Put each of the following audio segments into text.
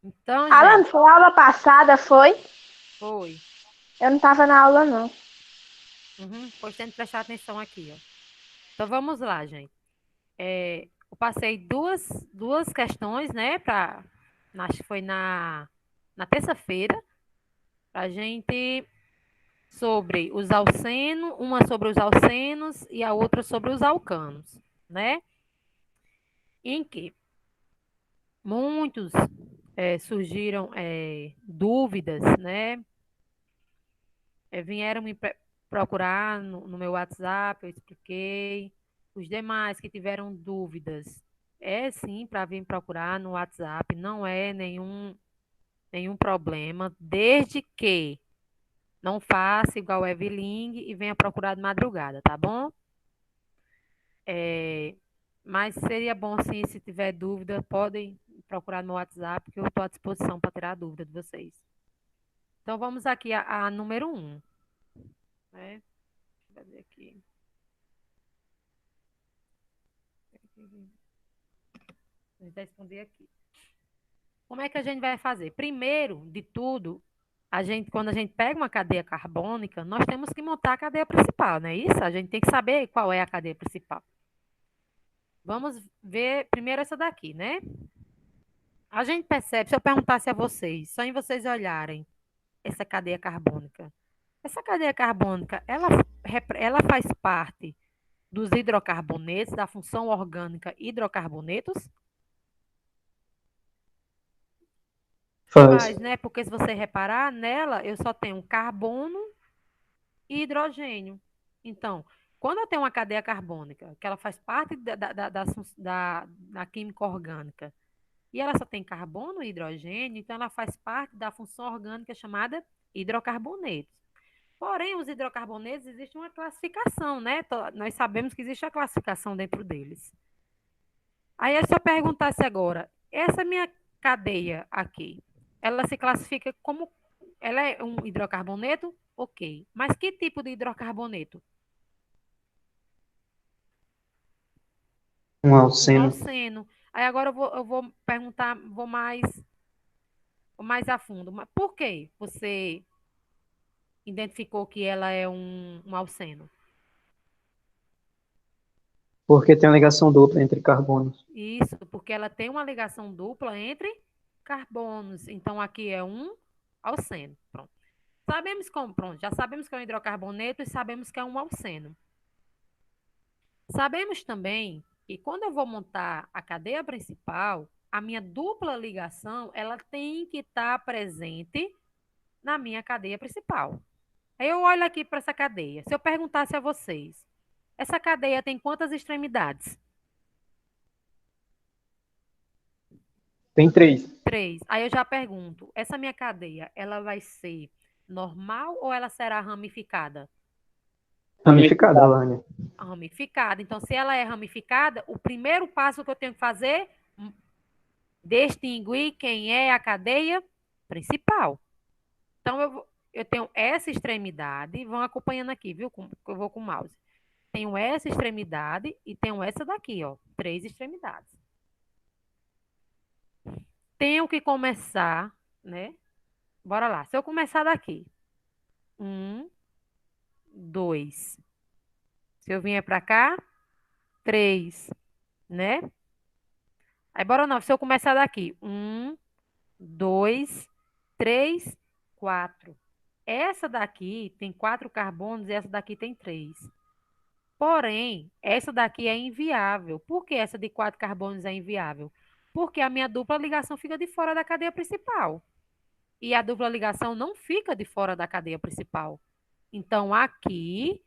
Então, Alan, gente, foi a aula passada, foi? foi. Eu não estava na aula, não. Uhum, pois tem que prestar atenção aqui, ó. Então, vamos lá, gente. Eu passei duas questões, né, acho que foi na terça-feira, para gente sobre os alcenos, uma sobre os alcenos e a outra sobre os alcanos, né? Em que muitos surgiram dúvidas, né? Vieram procurar no meu WhatsApp, eu expliquei. Os demais que tiveram dúvidas, é sim para vir procurar no WhatsApp, não é nenhum problema, desde que não faça igual a Eveling e venha procurar de madrugada, tá bom? É, mas seria bom, sim, se tiver dúvida, podem procurar no WhatsApp, que eu estou à disposição para tirar a dúvida de vocês. Então, vamos aqui a número um, né? Deixa eu fazer aqui. Vou responder aqui. Como é que a gente vai fazer? Primeiro de tudo, quando a gente pega uma cadeia carbônica, nós temos que montar a cadeia principal, não é isso? A gente tem que saber qual é a cadeia principal. Vamos ver primeiro essa daqui, né? A gente percebe, se eu perguntasse a vocês, só em vocês olharem essa cadeia carbônica. Essa cadeia carbônica, ela faz parte dos hidrocarbonetos, da função orgânica hidrocarbonetos? Faz. Faz, né? Porque se você reparar, nela eu só tenho carbono e hidrogênio. Então, quando eu tenho uma cadeia carbônica, que ela faz parte da química orgânica, e ela só tem carbono e hidrogênio, então ela faz parte da função orgânica chamada hidrocarbonetos. Porém, os hidrocarbonetos existe uma classificação, né? Nós sabemos que existe a classificação dentro deles. Aí, se eu perguntasse agora, essa minha cadeia aqui, ela se classifica como. Ela é um hidrocarboneto? Ok. Mas que tipo de hidrocarboneto? Um Um alceno. alceno. Aí agora eu vou perguntar, vou mais a fundo. Mas por que você identificou que ela é um alceno? Porque tem uma ligação dupla entre carbonos. Isso, porque ela tem uma ligação dupla entre carbonos. Então, aqui é um alceno. Pronto. Pronto, já sabemos que é um hidrocarboneto e sabemos que é um alceno. Sabemos também que quando eu vou montar a cadeia principal, a minha dupla ligação, ela tem que estar presente na minha cadeia principal. Aí eu olho aqui para essa cadeia. Se eu perguntasse a vocês, essa cadeia tem quantas extremidades? Tem três. Três. Aí eu já pergunto, essa minha cadeia, ela vai ser normal ou ela será ramificada? Ramificada, Alane. Ramificada. Então, se ela é ramificada, o primeiro passo que eu tenho que fazer, distinguir quem é a cadeia principal. Então, eu tenho essa extremidade, vão acompanhando aqui, viu? Eu vou com o mouse. Tenho essa extremidade e tenho essa daqui, ó. Três extremidades. Tenho que começar, né? Bora lá. Se eu começar daqui, um, dois. Se eu vier para cá, três, né? Aí bora não. Se eu começar daqui, um, dois, três, quatro. Essa daqui tem quatro carbonos e essa daqui tem três. Porém, essa daqui é inviável. Por que essa de quatro carbonos é inviável? Porque a minha dupla ligação fica de fora da cadeia principal. E a dupla ligação não fica de fora da cadeia principal. Então, aqui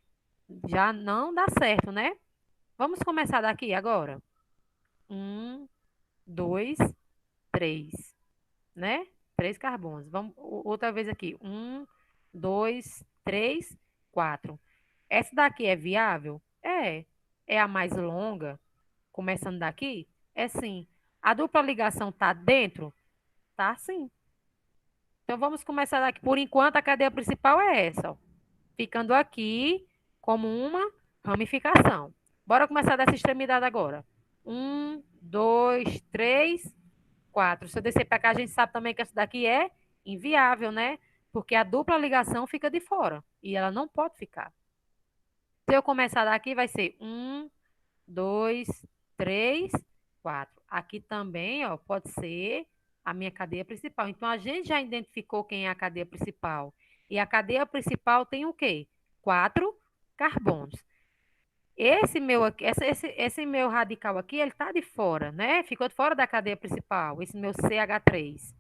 já não dá certo, né? Vamos começar daqui agora. Um, dois, três, né? Três carbonos. Vamos outra vez aqui. Um, dois, três, quatro. Essa daqui é viável? É. É a mais longa, começando daqui? É sim. A dupla ligação tá dentro? Tá sim. Então vamos começar daqui. Por enquanto, a cadeia principal é essa, ó. Ficando aqui como uma ramificação. Bora começar dessa extremidade agora. Um, dois, três. 4. Se eu descer para cá, a gente sabe também que essa daqui é inviável, né? Porque a dupla ligação fica de fora e ela não pode ficar. Se eu começar daqui, vai ser 1, 2, 3, 4. Aqui também, ó, pode ser a minha cadeia principal. Então, a gente já identificou quem é a cadeia principal. E a cadeia principal tem o quê? 4 carbonos. Esse meu aqui, esse meu radical aqui, ele tá de fora, né? Ficou de fora da cadeia principal, esse meu CH3.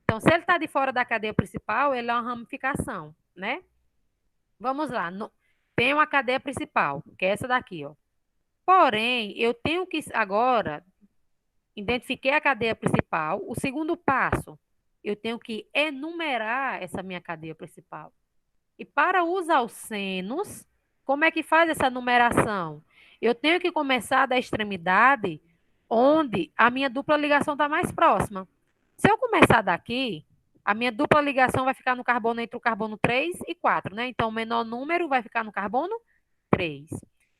Então, se ele está de fora da cadeia principal, ele é uma ramificação, né? Vamos lá. Tem uma cadeia principal, que é essa daqui, ó. Porém, eu tenho que agora identifiquei a cadeia principal. O segundo passo, eu tenho que enumerar essa minha cadeia principal. E para os alcenos, como é que faz essa numeração? Eu tenho que começar da extremidade onde a minha dupla ligação está mais próxima. Se eu começar daqui, a minha dupla ligação vai ficar no carbono entre o carbono 3 e 4, né? Então, o menor número vai ficar no carbono 3.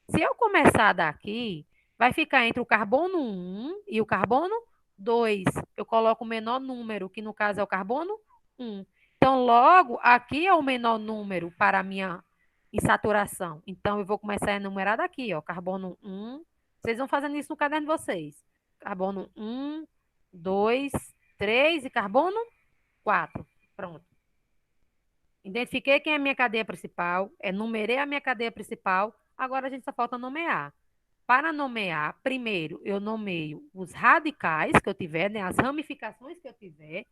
Se eu começar daqui, vai ficar entre o carbono 1 e o carbono 2. Eu coloco o menor número, que no caso é o carbono 1. Então, logo, aqui é o menor número para a minha insaturação. Então, eu vou começar a enumerar daqui, ó, carbono 1. Vocês vão fazendo isso no caderno de vocês. Carbono 1, 2, 3 e carbono 4. Pronto. Identifiquei quem é a minha cadeia principal, enumerei a minha cadeia principal, agora a gente só falta nomear. Para nomear, primeiro eu nomeio os radicais que eu tiver, né, as ramificações que eu tiver,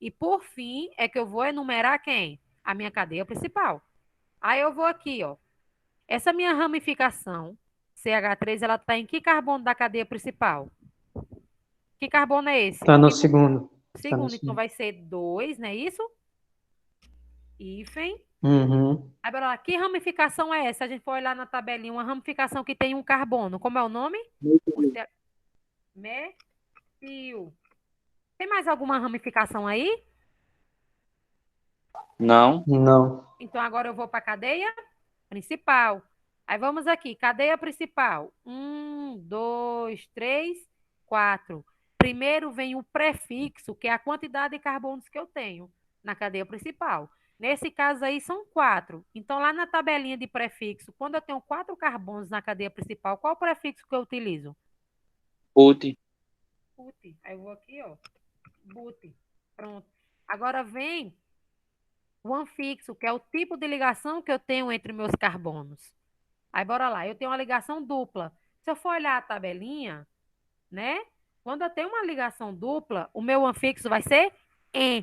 e por fim é que eu vou enumerar quem? A minha cadeia principal. Aí eu vou aqui, ó. Essa minha ramificação, CH3, ela está em que carbono da cadeia principal? Que carbono é esse? Tá no segundo. Tá no Segundo, então segundo. vai ser 2, não é isso? Hífen. Uhum. Aí, bora lá. Que ramificação é essa? Se a gente for olhar na tabelinha, uma ramificação que tem um carbono. Como é o nome? Metil. Tem mais alguma ramificação aí? Não. Não. Então, agora eu vou para a cadeia principal. Aí vamos aqui, cadeia principal. 1, 2, 3, 4. Primeiro vem o prefixo, que é a quantidade de carbonos que eu tenho na cadeia principal. Nesse caso aí são 4. Então, lá na tabelinha de prefixo, quando eu tenho 4 carbonos na cadeia principal, qual o prefixo que eu utilizo? Ut. But. Aí eu vou aqui, ó. But. Pronto. Agora vem o anfixo, que é o tipo de ligação que eu tenho entre meus carbonos. Aí, bora lá. Eu tenho uma ligação dupla. Se eu for olhar a tabelinha, né? Quando eu tenho uma ligação dupla, o meu anfixo vai ser em,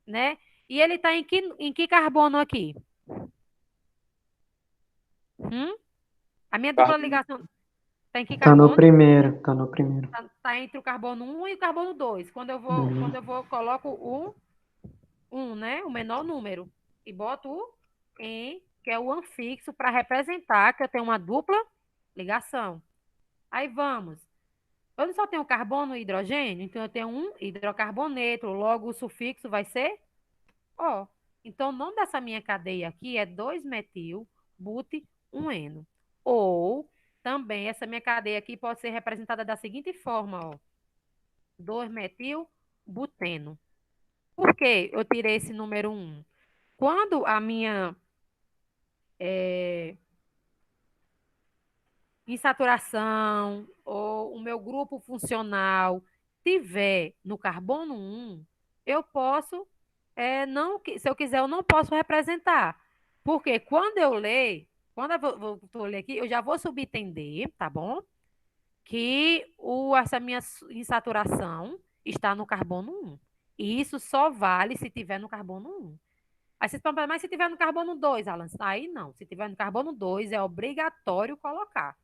né? E ele está em que carbono aqui? A minha dupla ligação está em que Tá no carbono? primeiro. Tá no primeiro. Tá entre o carbono 1 e o carbono 2. Coloco o 1, né? O menor número. E boto o em, que é o anfixo, para representar que eu tenho uma dupla ligação. Aí vamos. Eu não só tenho carbono e hidrogênio, então eu tenho um hidrocarboneto, logo o sufixo vai ser O. Então, o nome dessa minha cadeia aqui é 2-metil, but, 1-eno. Ou, também, essa minha cadeia aqui pode ser representada da seguinte forma, ó. 2-metil, buteno. Por que eu tirei esse número 1? Quando a minha insaturação ou o meu grupo funcional tiver no carbono 1, eu posso, não, se eu quiser, eu não posso representar. Porque quando eu ler, quando eu vou ler aqui, eu já vou subentender, tá bom? Que essa minha insaturação está no carbono 1. E isso só vale se tiver no carbono 1. Aí vocês podem falar, mas se tiver no carbono 2, Alan? Aí não. Se tiver no carbono 2, é obrigatório colocar.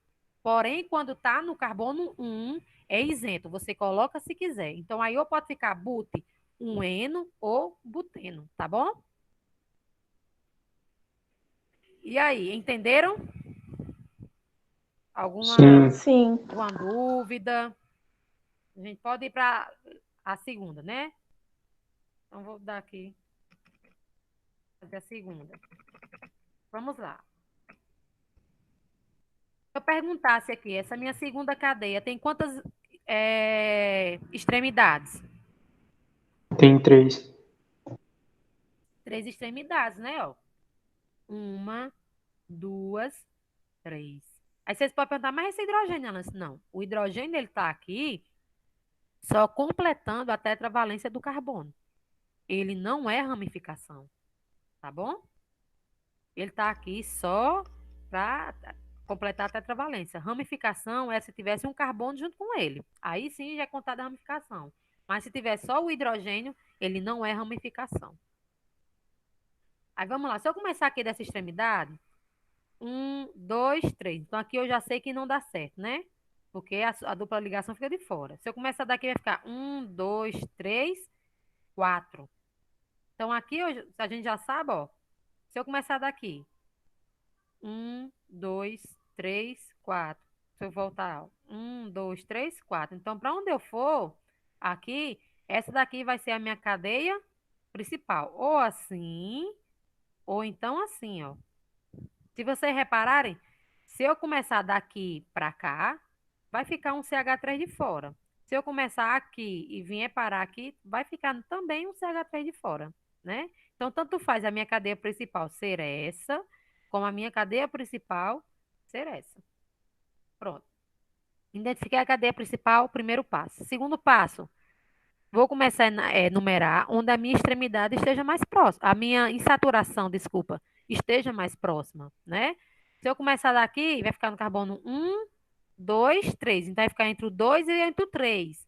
Porém, quando está no carbono 1, é isento. Você coloca se quiser. Então, aí ou pode ficar but, um eno ou buteno, tá bom? E aí, entenderam? Sim. Sim. Alguma dúvida? A gente pode ir para a segunda, né? Então, vou dar aqui. Fazer a segunda. Vamos lá. Se eu perguntasse aqui, essa minha segunda cadeia tem quantas extremidades? Tem 3. 3 extremidades, né? Ó. 1, 2, 3. Aí vocês podem perguntar, mas esse hidrogênio, Alice? Não. O hidrogênio, ele está aqui só completando a tetravalência do carbono. Ele não é ramificação, tá bom? Ele está aqui só para completar a tetravalência. Ramificação é se tivesse um carbono junto com ele. Aí sim já é contada a ramificação. Mas se tiver só o hidrogênio, ele não é ramificação. Aí vamos lá. Se eu começar aqui dessa extremidade, 1, 2, 3. Então aqui eu já sei que não dá certo, né? Porque a dupla ligação fica de fora. Se eu começar daqui, vai ficar 1, 2, 3, 4. Então aqui a gente já sabe, ó. Se eu começar daqui, 1, 2, 3, 4. Se eu voltar, ó, 1, 2, 3, 4. Então, para onde eu for, aqui, essa daqui vai ser a minha cadeia principal. Ou assim, ou então assim, ó. Se vocês repararem, se eu começar daqui para cá, vai ficar um CH3 de fora. Se eu começar aqui e vier parar aqui, vai ficar também um CH3 de fora, né? Então, tanto faz a minha cadeia principal ser essa, como a minha cadeia principal ser essa. Pronto. Identifiquei a cadeia principal, primeiro passo. Segundo passo, vou começar a numerar onde a minha extremidade esteja mais próxima, a minha insaturação, desculpa, esteja mais próxima, né? Se eu começar daqui, vai ficar no carbono 1, 2, 3. Então, vai ficar entre o 2 e entre o 3.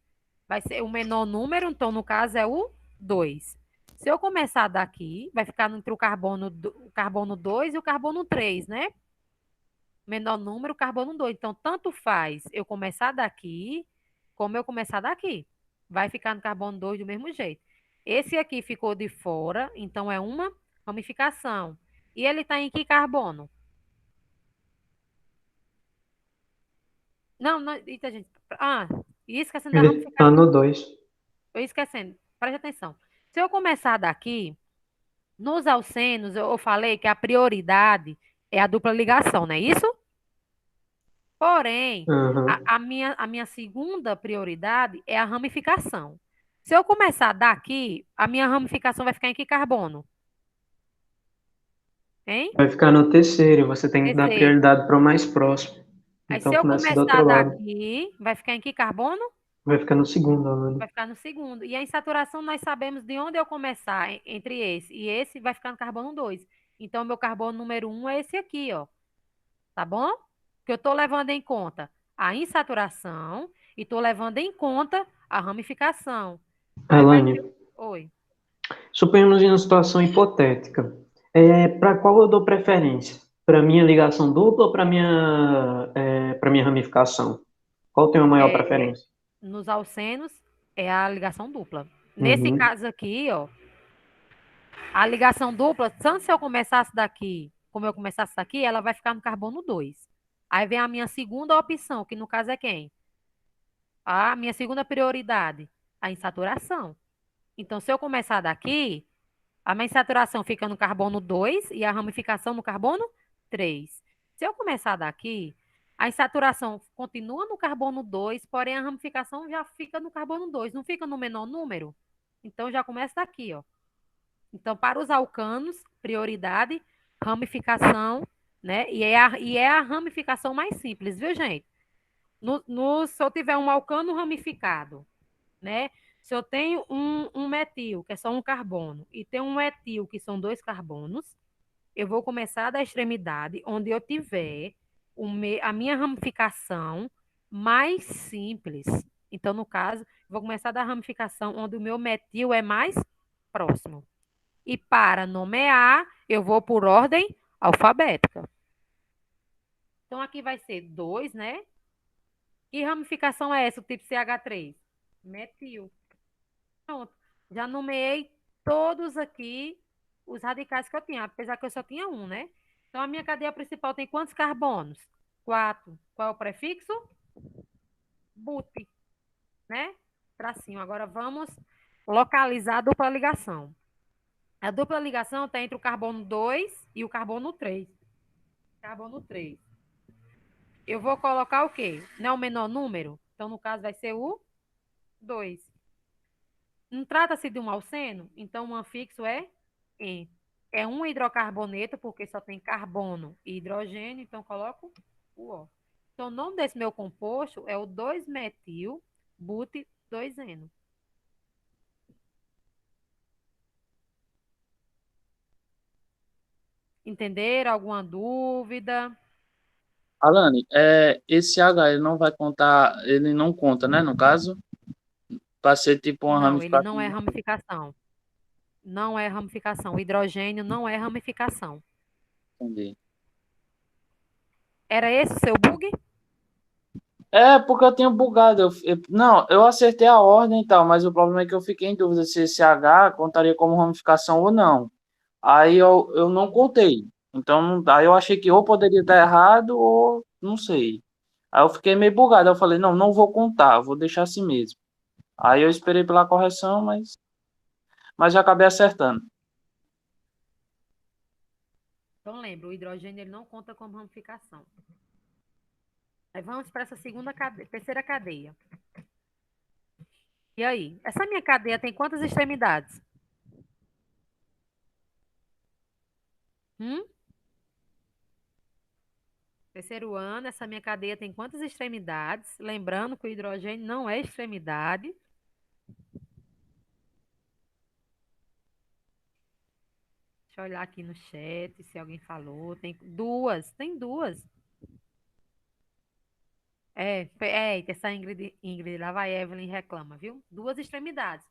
Vai ser o menor número, então, no caso, é o 2. Se eu começar daqui, vai ficar entre o carbono 2 e o carbono 3, né? Menor número, carbono 2. Então, tanto faz eu começar daqui, como eu começar daqui. Vai ficar no carbono 2 do mesmo jeito. Esse aqui ficou de fora, então é uma ramificação. E ele está em que carbono? Não, não, eita, gente. E esquecendo da Ele tá ramificação. no 2. Eu esquecendo. Preste atenção. Se eu começar daqui, nos alcenos, eu falei que a prioridade é a dupla ligação, não é isso? Porém, Aham. a minha segunda prioridade é a ramificação. Se eu começar daqui, a minha ramificação vai ficar em que carbono? Hein? Vai ficar no terceiro e você tem que dar Terceiro. prioridade para o mais próximo. Aí, se Então eu começa do começar outro lado. daqui, vai ficar em que carbono? Vai ficar no segundo, Alane. Vai ficar no segundo. E a insaturação, nós sabemos de onde eu começar entre esse. E esse vai ficar no carbono 2. Então, meu carbono número 1 é esse aqui, ó. Tá bom? Que eu estou levando em conta a insaturação e estou levando em conta a ramificação. Aí vai Alane, ter. Oi. suponhamos em uma situação hipotética. Para qual eu dou preferência? Para minha ligação dupla ou para minha ramificação? Qual tem a maior É, preferência? nos alcenos é a ligação dupla. Nesse Uhum. caso aqui, ó, a ligação dupla, tanto se eu começasse daqui, como eu começasse daqui, ela vai ficar no carbono 2. Aí vem a minha segunda opção, que no caso é quem? A minha segunda prioridade, a insaturação. Então, se eu começar daqui, a minha insaturação fica no carbono 2 e a ramificação no carbono 3. Se eu começar daqui, a insaturação continua no carbono 2, porém a ramificação já fica no carbono 2, não fica no menor número? Então, já começa daqui, ó. Então, para os alcanos, prioridade, ramificação, né? E é a ramificação mais simples, viu, gente? Se eu tiver um alcano ramificado, né? Se eu tenho um metil, que é só um carbono, e tem um etil, que são 2 carbonos, eu vou começar da extremidade, onde eu tiver a minha ramificação mais simples. Então, no caso, vou começar da ramificação onde o meu metil é mais próximo. E para nomear, eu vou por ordem alfabética. Então, aqui vai ser 2, né? Que ramificação é essa, o tipo CH3? Metil. Pronto. Já nomeei todos aqui os radicais que eu tinha, apesar que eu só tinha um, né? Então, a minha cadeia principal tem quantos carbonos? 4. Qual é o prefixo? But, né? Tracinho. Agora, vamos localizar a dupla ligação. A dupla ligação está entre o carbono 2 e o carbono 3. Carbono 3. Eu vou colocar o quê? Não é o menor número? Então, no caso, vai ser o 2. Não trata-se de um alceno? Então, o anfixo é E. É um hidrocarboneto, porque só tem carbono e hidrogênio, então coloco o O. Então, o nome desse meu composto é o 2-metil-but-2-eno. Entenderam? Alguma dúvida? Alane, esse H ele não vai contar, ele não conta, né? No caso, para ser tipo uma Não, ele não ramificação. é ramificação. Não é ramificação. O hidrogênio não é ramificação. Entendi. Era esse o seu bug? É, porque eu tenho bugado. Não, eu acertei a ordem e tal, mas o problema é que eu fiquei em dúvida se esse H contaria como ramificação ou não. Aí eu não contei. Então, aí eu achei que ou poderia estar errado ou não sei. Aí eu fiquei meio bugado. Eu falei, não, não vou contar, vou deixar assim mesmo. Aí eu esperei pela correção, mas já acabei acertando. Então lembra, o hidrogênio ele não conta como ramificação. Aí vamos para essa segunda cadeia, terceira cadeia. E aí? Essa minha cadeia tem quantas extremidades? Hum? Terceiro ano, essa minha cadeia tem quantas extremidades? Lembrando que o hidrogênio não é extremidade. Deixa eu olhar aqui no chat se alguém falou. Tem duas, tem duas. Essa Ingrid, lá vai Evelyn reclama, viu? Duas extremidades.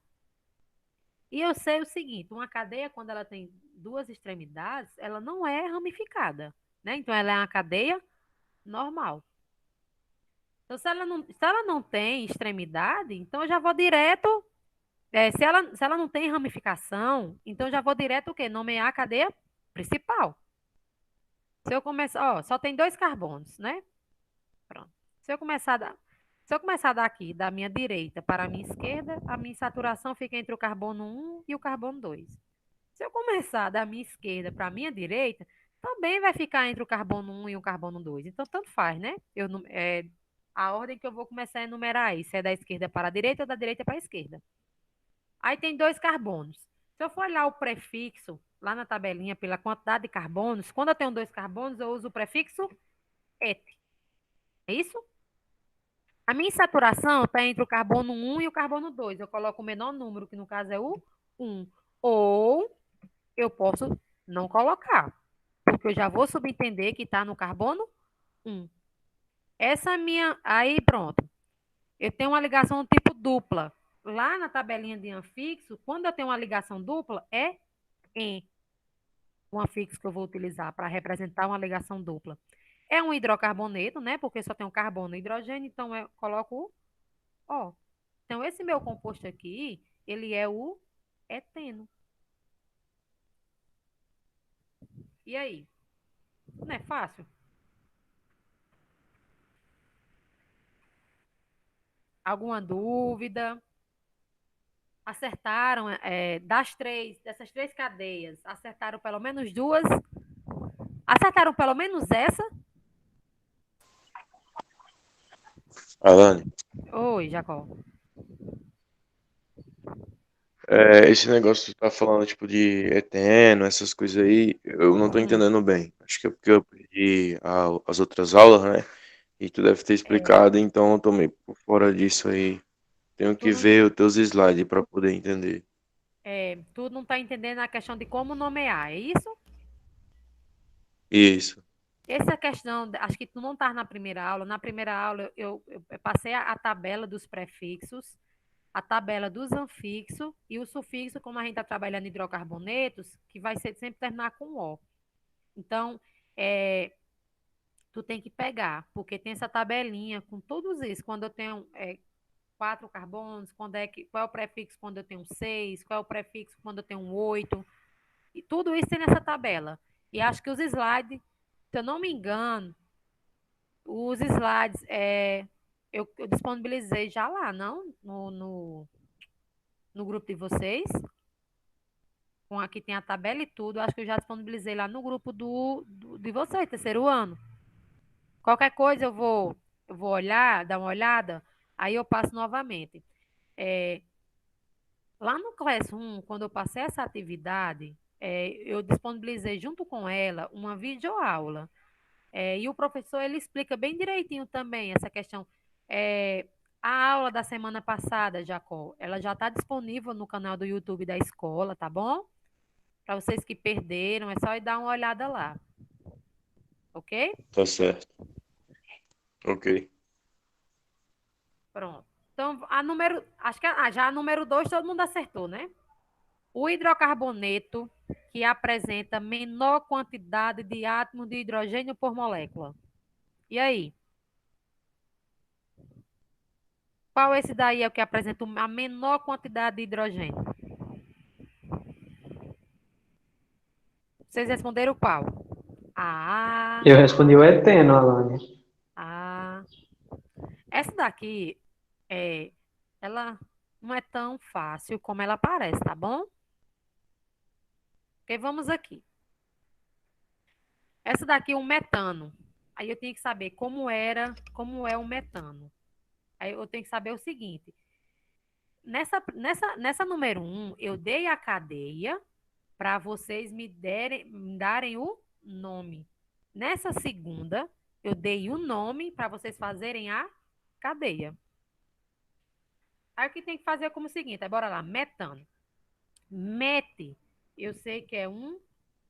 E eu sei o seguinte, uma cadeia, quando ela tem duas extremidades, ela não é ramificada, né? Então, ela é uma cadeia normal. Então, se ela não tem extremidade, então eu já vou direto. Se ela não tem ramificação, então eu já vou direto o quê? Nomear a cadeia principal. Se eu começar, ó, só tem dois carbonos, né? Pronto. Se eu começar daqui, da minha direita para a minha esquerda, a minha saturação fica entre o carbono 1 e o carbono 2. Se eu começar da minha esquerda para a minha direita, também vai ficar entre o carbono 1 e o carbono 2. Então, tanto faz, né? A ordem que eu vou começar a enumerar aí, se é da esquerda para a direita ou da direita para a esquerda. Aí tem dois carbonos. Se eu for olhar o prefixo lá na tabelinha pela quantidade de carbonos, quando eu tenho dois carbonos, eu uso o prefixo et. É isso? A minha saturação está entre o carbono 1 e o carbono 2. Eu coloco o menor número, que no caso é o 1. Ou eu posso não colocar, porque eu já vou subentender que está no carbono 1. Essa minha. Aí, pronto. Eu tenho uma ligação do tipo dupla. Lá na tabelinha de anfixo, quando eu tenho uma ligação dupla, é em um anfixo que eu vou utilizar para representar uma ligação dupla. É um hidrocarboneto, né? Porque só tem um carbono e hidrogênio, então eu coloco o O. Então, esse meu composto aqui, ele é o eteno. E aí? Não é fácil? Alguma dúvida? Acertaram, dessas três cadeias, acertaram pelo menos duas? Acertaram pelo menos essa? Alane, Oi, Jacó. esse negócio que tu tá falando, tipo, de eterno, essas coisas aí, eu não tô Hum, entendendo bem. Acho que é porque eu perdi as outras aulas, né? E tu deve ter é, explicado, então eu tô meio por fora disso aí. Tenho tu que não, ver os teus slides pra poder entender. tu não tá entendendo a questão de como nomear, é isso? Isso. Essa questão, acho que tu não estás na primeira aula. Na primeira aula, eu passei a tabela dos prefixos, a tabela dos anfixos e o sufixo, como a gente está trabalhando hidrocarbonetos, que vai ser sempre terminar com O. Então, tu tem que pegar, porque tem essa tabelinha com todos isso. Quando eu tenho quatro carbonos, qual é o prefixo quando eu tenho seis, qual é o prefixo quando eu tenho oito. E tudo isso tem nessa tabela. E acho que os slides, se eu não me engano, os slides eu disponibilizei já lá, não? No grupo de vocês. Aqui tem a tabela e tudo. Acho que eu já disponibilizei lá no grupo de vocês, terceiro ano. Qualquer coisa eu vou olhar, dar uma olhada. Aí eu passo novamente. Lá no Classroom, quando eu passei essa atividade, eu disponibilizei junto com ela uma videoaula. E o professor, ele explica bem direitinho também essa questão. É, a aula da semana passada, Jacó, ela já está disponível no canal do YouTube da escola, tá bom? Para vocês que perderam, é só ir dar uma olhada lá, ok? Tá certo. Ok. Pronto. Então, acho que já a número 2 todo mundo acertou, né? O hidrocarboneto que apresenta menor quantidade de átomos de hidrogênio por molécula. E aí? Qual esse daí é o que apresenta a menor quantidade de hidrogênio? Vocês responderam qual? A. Eu respondi o eteno, Alane. A. Essa daqui, ela não é tão fácil como ela parece, tá bom? Porque vamos aqui. Essa daqui é um metano. Aí eu tenho que saber como é o metano. Aí eu tenho que saber o seguinte. Nessa número 1, eu dei a cadeia para vocês me darem o nome. Nessa segunda, eu dei o nome para vocês fazerem a cadeia. Aí o que tem que fazer é como o seguinte, bora lá, metano. Mete, eu sei que é um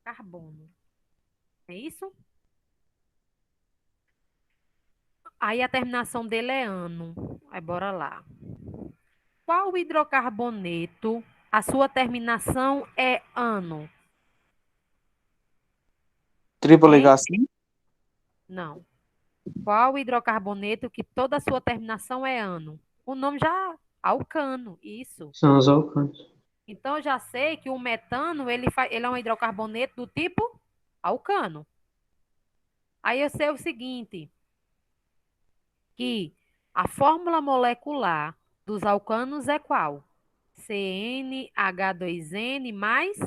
carbono. É isso? Aí a terminação dele é ano. Aí bora lá. Qual hidrocarboneto, a sua terminação é ano? Tripla Hein? ligação? Não. Qual hidrocarboneto que toda a sua terminação é ano? O nome já, alcano, isso. São os alcanos. Então eu já sei que o metano, ele é um hidrocarboneto do tipo alcano. Aí eu sei o seguinte, que a fórmula molecular dos alcanos é qual? CnH2n mais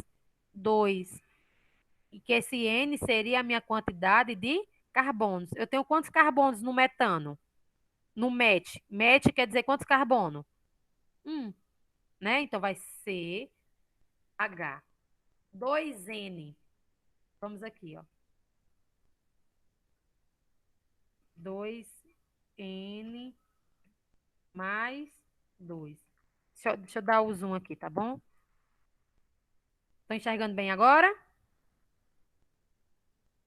2. E que esse N seria a minha quantidade de carbonos. Eu tenho quantos carbonos no metano? No MET. MET quer dizer quantos carbonos? Né? Então vai ser H. 2N. Vamos aqui, ó. 2N mais 2. Deixa eu dar o zoom aqui, tá bom? Estão enxergando bem agora?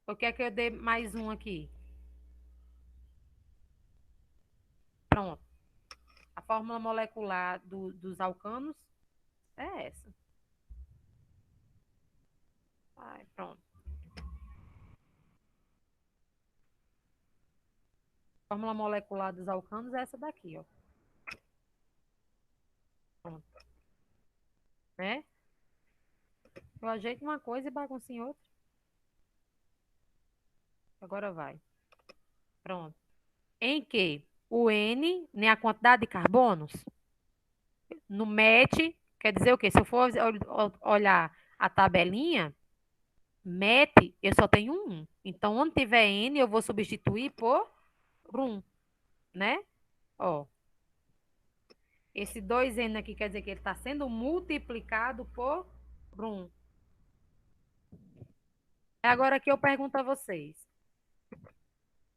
Ou quer que eu dê mais um aqui? Pronto. A fórmula molecular dos alcanos é essa. Ai, pronto. A fórmula molecular dos alcanos é essa daqui, ó. Pronto. Né? Eu ajeito uma coisa e bagunço em outra. Agora vai. Pronto. Em que o N, né, a quantidade de carbonos, no MET, quer dizer o quê? Se eu for olhar a tabelinha, MET, eu só tenho um. Então, onde tiver N, eu vou substituir por 1, né? Ó. Esse 2N aqui quer dizer que ele está sendo multiplicado por 1. Agora que eu pergunto a vocês.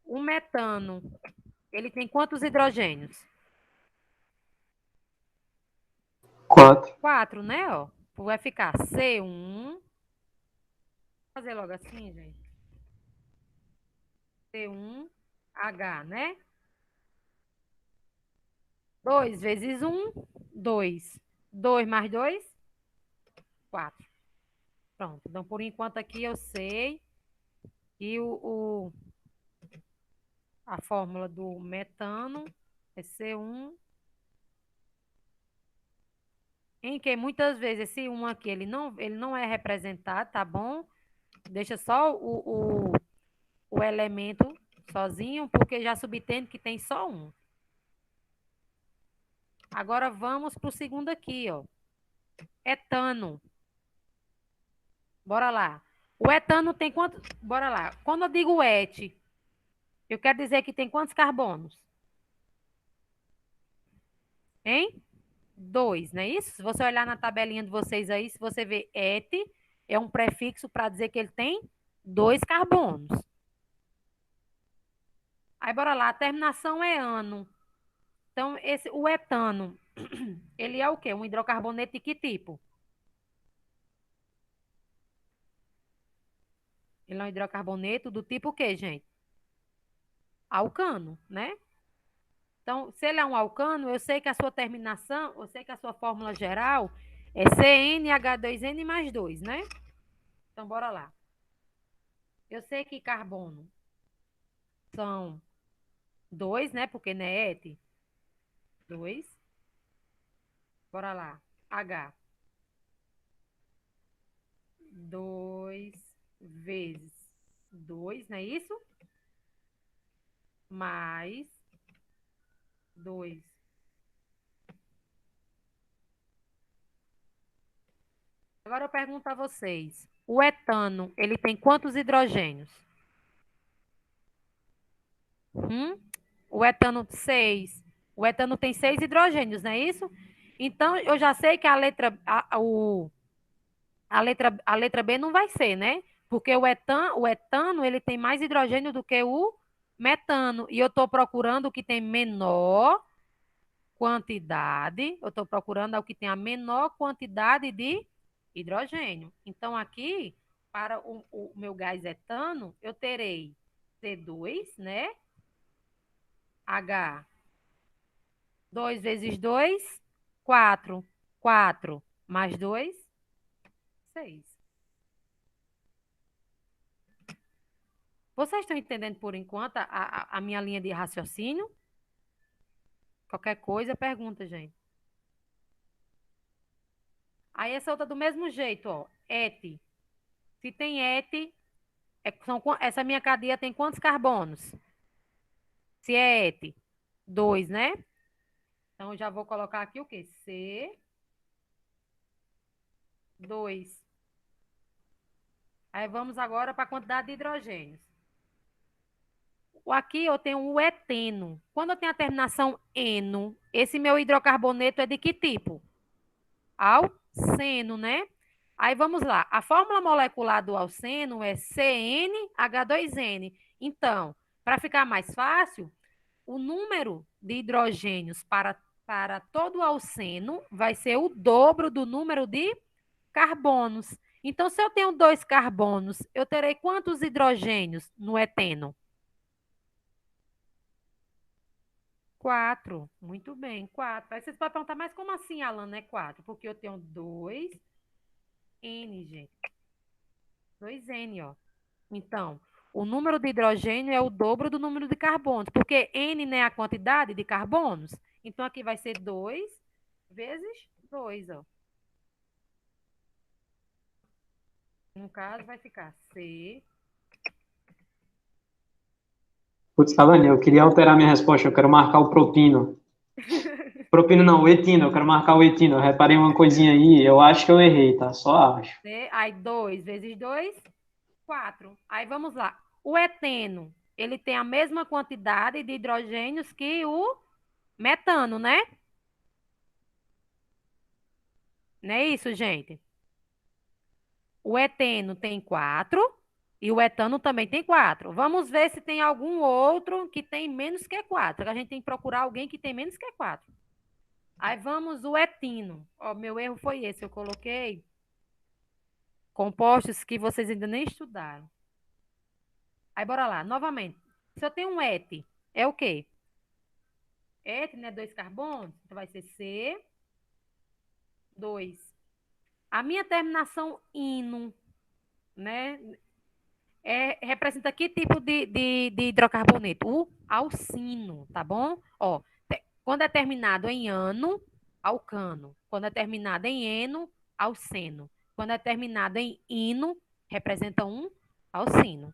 O metano, ele tem quantos hidrogênios? 4. 4, né? Ó. Vai ficar C1. Vou fazer logo assim, gente. C1H, né? 2 vezes 1, 2. 2 mais 2, 4. Pronto. Então, por enquanto aqui eu sei que a fórmula do metano é C1, em que muitas vezes esse 1 aqui ele não é representado, tá bom? Deixa só o elemento sozinho, porque já subtende que tem só um. Agora vamos para o segundo aqui, ó. Etano. Bora lá. O etano tem quantos? Bora lá. Quando eu digo et, eu quero dizer que tem quantos carbonos? Hein? 2, não é isso? Se você olhar na tabelinha de vocês aí, se você ver et, é um prefixo para dizer que ele tem 2 carbonos. Aí, bora lá. A terminação é ano. Então, o etano, ele é o quê? Um hidrocarboneto de que tipo? Ele é um hidrocarboneto do tipo o quê, gente? Alcano, né? Então, se ele é um alcano, eu sei que a sua terminação, eu sei que a sua fórmula geral é CnH2n mais 2, né? Então, bora lá. Eu sei que carbono são 2, né? Porque não é et. 2. Bora lá. H. 2 vezes 2, não é isso? Mais 2. Agora eu pergunto a vocês. O etano, ele tem quantos hidrogênios? O etano, 6. O etano tem 6 hidrogênios, não é isso? Então, eu já sei que a letra B não vai ser, né? Porque o etano, ele tem mais hidrogênio do que o metano. E eu estou procurando o que tem menor quantidade. Eu estou procurando o que tem a menor quantidade de hidrogênio. Então, aqui, para o meu gás etano, eu terei C2, né? H. 2 vezes 2, 4. 4 mais 2, 6. Vocês estão entendendo por enquanto a minha linha de raciocínio? Qualquer coisa, pergunta, gente. Aí essa outra do mesmo jeito, ó. Et. Se tem et, essa minha cadeia tem quantos carbonos? Se é et, 2, né? Então, eu já vou colocar aqui o quê? C, 2. Aí vamos agora para a quantidade de hidrogênios. Aqui eu tenho o eteno. Quando eu tenho a terminação eno, esse meu hidrocarboneto é de que tipo? Alceno, né? Aí vamos lá. A fórmula molecular do alceno é CnH2n. Então, para ficar mais fácil, o número de hidrogênios para todo o alceno vai ser o dobro do número de carbonos. Então, se eu tenho 2 carbonos, eu terei quantos hidrogênios no eteno? 4. Muito bem, 4. Aí vocês podem perguntar, mas como assim, Alana, é 4? Porque eu tenho 2N, gente. 2N, ó. Então, o número de hidrogênio é o dobro do número de carbonos, porque N, né, é a quantidade de carbonos. Então, aqui vai ser 2 vezes 2, ó. No caso, vai ficar C. Putz, Alane, eu queria alterar minha resposta, eu quero marcar o propino. Propino não, o etino, eu quero marcar o etino. Eu reparei uma coisinha aí, eu acho que eu errei, tá? Só acho. C. Aí, 2 vezes 2, 4. Aí, vamos lá. O eteno, ele tem a mesma quantidade de hidrogênios que o metano, né? Não é isso, gente? O eteno tem 4 e o etano também tem 4. Vamos ver se tem algum outro que tem menos que 4. A gente tem que procurar alguém que tem menos que 4. Aí vamos o etino. Ó, meu erro foi esse. Eu coloquei compostos que vocês ainda nem estudaram. Aí bora lá, novamente. Se eu tenho um et, é o quê? Et, né? 2 carbonos. Então vai ser C, 2. A minha terminação ino, né? Representa que tipo de hidrocarboneto? O alcino, tá bom? Ó, quando é terminado em ano, alcano. Quando é terminado em eno, alceno. Quando é terminado em ino, representa um alcino.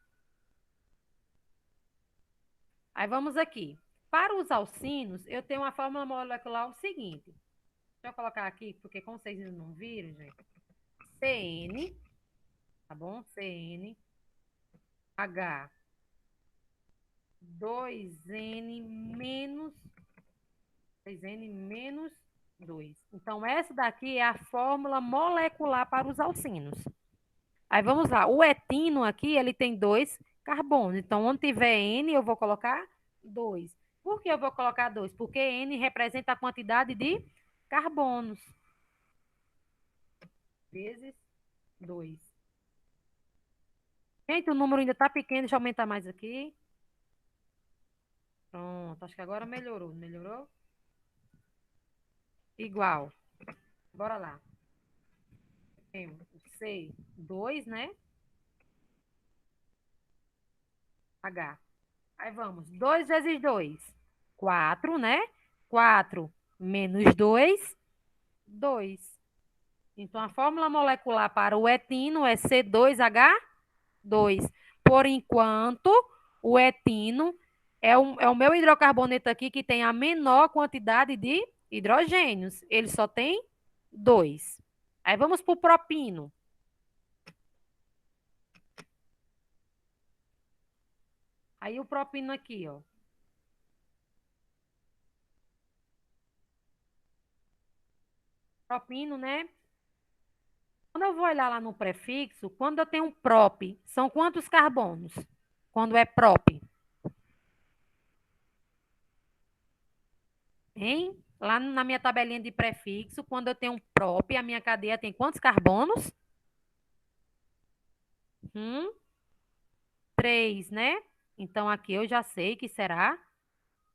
Aí vamos aqui. Para os alcinos, eu tenho uma fórmula molecular o seguinte. Deixa eu colocar aqui, porque como vocês ainda não viram, gente. CN, tá bom? CN, H, 2N menos 2N menos 2. Então, essa daqui é a fórmula molecular para os alcinos. Aí vamos lá. O etino aqui, ele tem 2 carbonos. Então, onde tiver N, eu vou colocar 2. Por que eu vou colocar 2? Porque N representa a quantidade de carbonos. Vezes 2. Gente, o número ainda está pequeno. Deixa eu aumentar mais aqui. Pronto. Acho que agora melhorou. Melhorou? Igual. Bora lá. Temos C, 2, né? H. Aí vamos. 2 vezes 2. 4, né? 4 menos 2, 2. Então, a fórmula molecular para o etino é C2H2. Por enquanto, o etino é o meu hidrocarboneto aqui que tem a menor quantidade de hidrogênios. Ele só tem 2. Aí vamos para o propino. Aí o propino aqui, ó. Propino, né? Quando eu vou olhar lá no prefixo, quando eu tenho um prop, são quantos carbonos? Quando é prop? Hein? Lá na minha tabelinha de prefixo, quando eu tenho um prop, a minha cadeia tem quantos carbonos? 3, né? Então, aqui eu já sei que será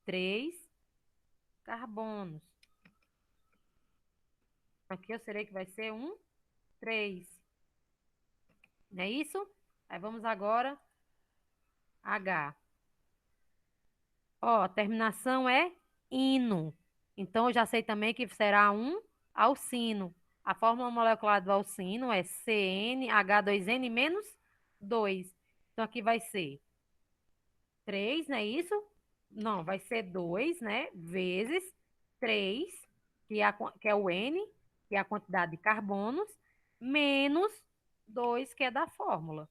3 carbonos. Aqui eu serei que vai ser 3. Não é isso? Aí vamos agora, H. Ó, a terminação é ino. Então, eu já sei também que será um alcino. A fórmula molecular do alcino é CnH2n menos 2. Então, aqui vai ser 3, não é isso? Não, vai ser 2, né? Vezes 3, que é o N, que é a quantidade de carbonos, menos 2, que é da fórmula.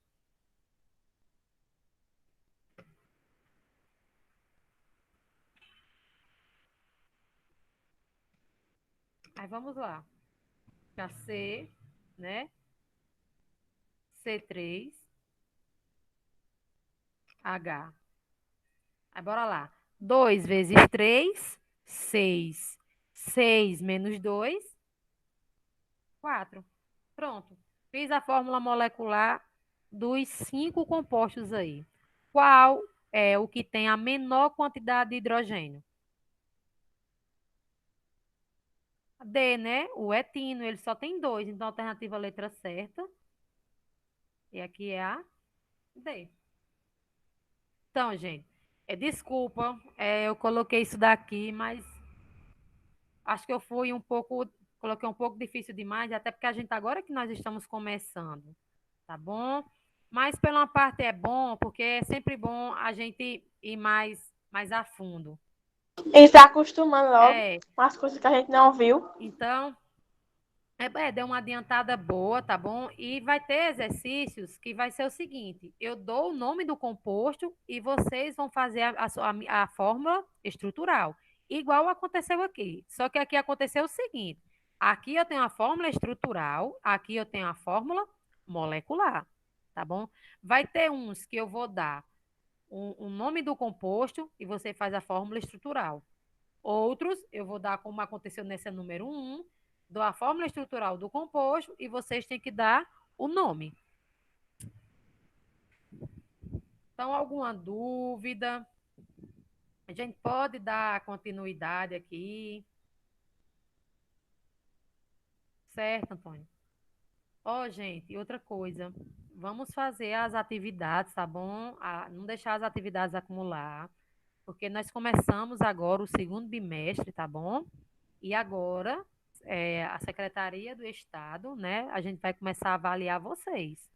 Aí vamos lá. Já C, né? C3, H. Aí bora lá. 2 vezes 3, 6. 6 menos 2, 4. Pronto. Fiz a fórmula molecular dos 5 compostos aí. Qual é o que tem a menor quantidade de hidrogênio? D, né? O etino, ele só tem 2. Então, a alternativa letra certa. E aqui é a D. Então, gente, desculpa, eu coloquei isso daqui, mas acho que eu fui coloquei um pouco difícil demais, até porque a gente agora que nós estamos começando, tá bom? Mas pela uma parte é bom, porque é sempre bom a gente ir mais a fundo. E se acostumando logo É, com as coisas que a gente não viu. então, deu uma adiantada boa, tá bom? E vai ter exercícios que vai ser o seguinte: eu dou o nome do composto e vocês vão fazer a fórmula estrutural, igual aconteceu aqui. Só que aqui aconteceu o seguinte: aqui eu tenho a fórmula estrutural, aqui eu tenho a fórmula molecular, tá bom? Vai ter uns que eu vou dar o nome do composto e você faz a fórmula estrutural. Outros, eu vou dar como aconteceu nesse número 1, dou a fórmula estrutural do composto e vocês têm que dar o nome. Então, alguma dúvida? A gente pode dar continuidade aqui. Certo, Antônio? Ó, gente, outra coisa. Vamos fazer as atividades, tá bom? Não deixar as atividades acumular, porque nós começamos agora o segundo bimestre, tá bom? E agora, a Secretaria do Estado, né? A gente vai começar a avaliar vocês.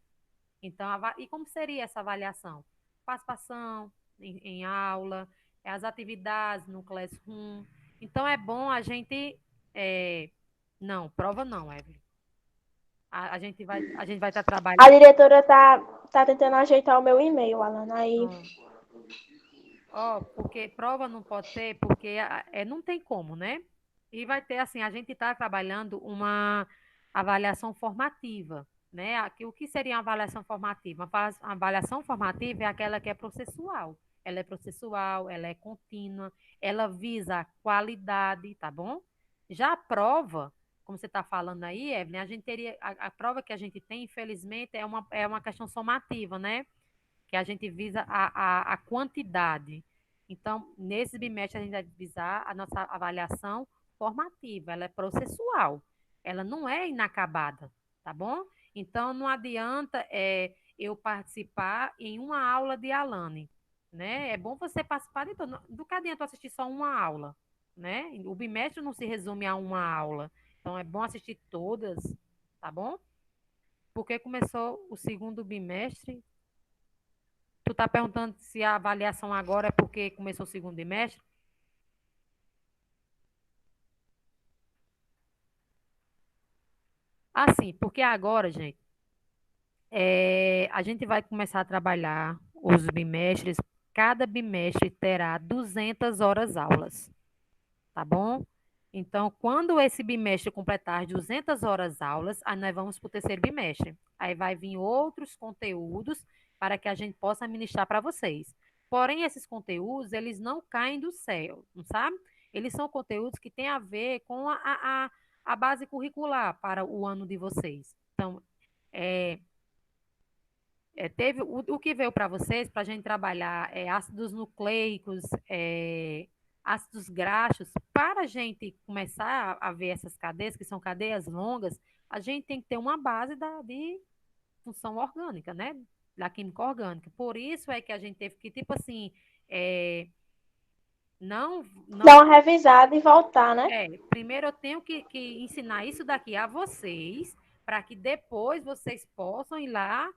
Então, e como seria essa avaliação? Participação em aula, as atividades no Classroom. Então, é bom a gente... não, prova não, Evelyn. A gente vai estar trabalhando... A diretora tá tentando ajeitar o meu e-mail, Alana. Aí Ó, porque prova não pode ser, porque não tem como, né? E vai ter, assim, a gente está trabalhando uma avaliação formativa, né? Aqui, o que seria uma avaliação formativa? Uma avaliação formativa é aquela que é processual. Ela é processual, ela é contínua, ela visa a qualidade, tá bom? Já a prova, como você está falando aí, Evelyn, a gente teria, a prova que a gente tem, infelizmente, é uma questão somativa, né? Que a gente visa a quantidade. Então, nesse bimestre, a gente vai visar a nossa avaliação formativa, ela é processual, ela não é inacabada, tá bom? Então, não adianta eu participar em uma aula de Alane, né? É bom você participar de todo. Do que adianta eu assistir só uma aula, né? O bimestre não se resume a uma aula, então é bom assistir todas, tá bom? Porque começou o segundo bimestre. Tu tá perguntando se a avaliação agora é porque começou o segundo bimestre? Assim, porque agora, gente, a gente vai começar a trabalhar os bimestres. Cada bimestre terá 200 horas aulas, tá bom? Então, quando esse bimestre completar as 200 horas aulas, aí nós vamos para o terceiro bimestre. Aí vai vir outros conteúdos para que a gente possa ministrar para vocês. Porém, esses conteúdos, eles não caem do céu, não sabe? Eles são conteúdos que têm a ver com a base curricular para o ano de vocês. Então, é, teve o que veio para vocês, para a gente trabalhar ácidos nucleicos, ácidos graxos, para a gente começar a ver essas cadeias, que são cadeias longas, a gente tem que ter uma base de função orgânica, né? Da química orgânica. Por isso é que a gente teve que, tipo assim, não, Dar não uma revisada e voltar, né? primeiro eu tenho que ensinar isso daqui a vocês, para que depois vocês possam ir lá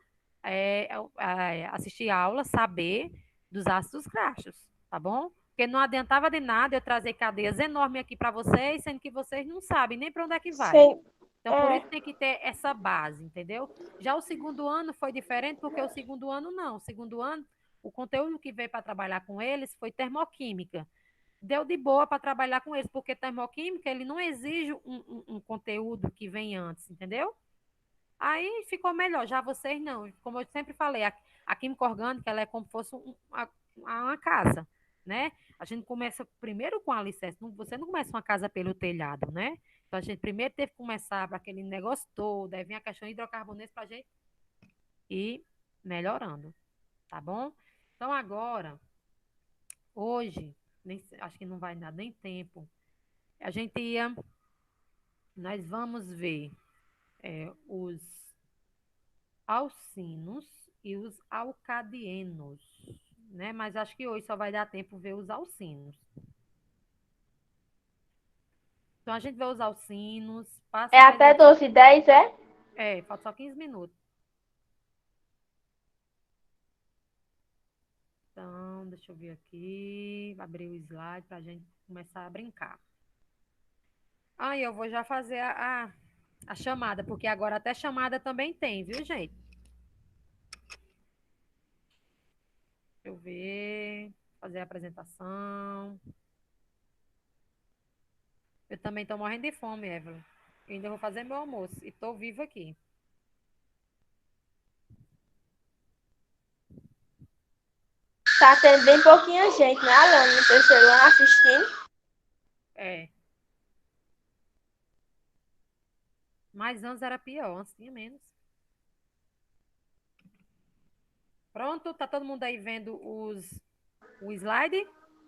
assistir a aula, saber dos ácidos graxos, tá bom? Porque não adiantava de nada eu trazer cadeias enormes aqui para vocês, sendo que vocês não sabem nem para onde é que vai. Sim, Então, por isso tem que ter essa base, entendeu? Já o segundo ano foi diferente, porque o segundo ano não. O segundo ano, o conteúdo que veio para trabalhar com eles foi termoquímica. Deu de boa para trabalhar com eles, porque termoquímica ele não exige um conteúdo que vem antes, entendeu? Aí ficou melhor, já vocês não. Como eu sempre falei, a química orgânica ela é como se fosse uma casa, né? A gente começa primeiro com a alicerce, você não começa uma casa pelo telhado, né? Então a gente primeiro teve que começar para aquele negócio todo, aí vem a questão de hidrocarbonetos para a gente ir melhorando, tá bom? Então agora, hoje, acho que não vai dar nem tempo. Nós vamos ver os alcinos e os alcadienos, né? Mas acho que hoje só vai dar tempo ver os alcinos. Então a gente vê os alcinos, passa é até 12h10, é? falta só 15 minutos. Então, deixa eu ver aqui, abrir o slide para a gente começar a brincar. Aí eu vou já fazer a chamada, porque agora até chamada também tem, viu, gente? Deixa eu ver, fazer a apresentação. Eu também estou morrendo de fome, Evelyn. Eu ainda vou fazer meu almoço e estou viva aqui. Tá tendo bem pouquinha gente, né, Alane, no terceiro ano assistindo. Mas antes era pior, antes tinha menos. Pronto? Tá todo mundo aí vendo o slide?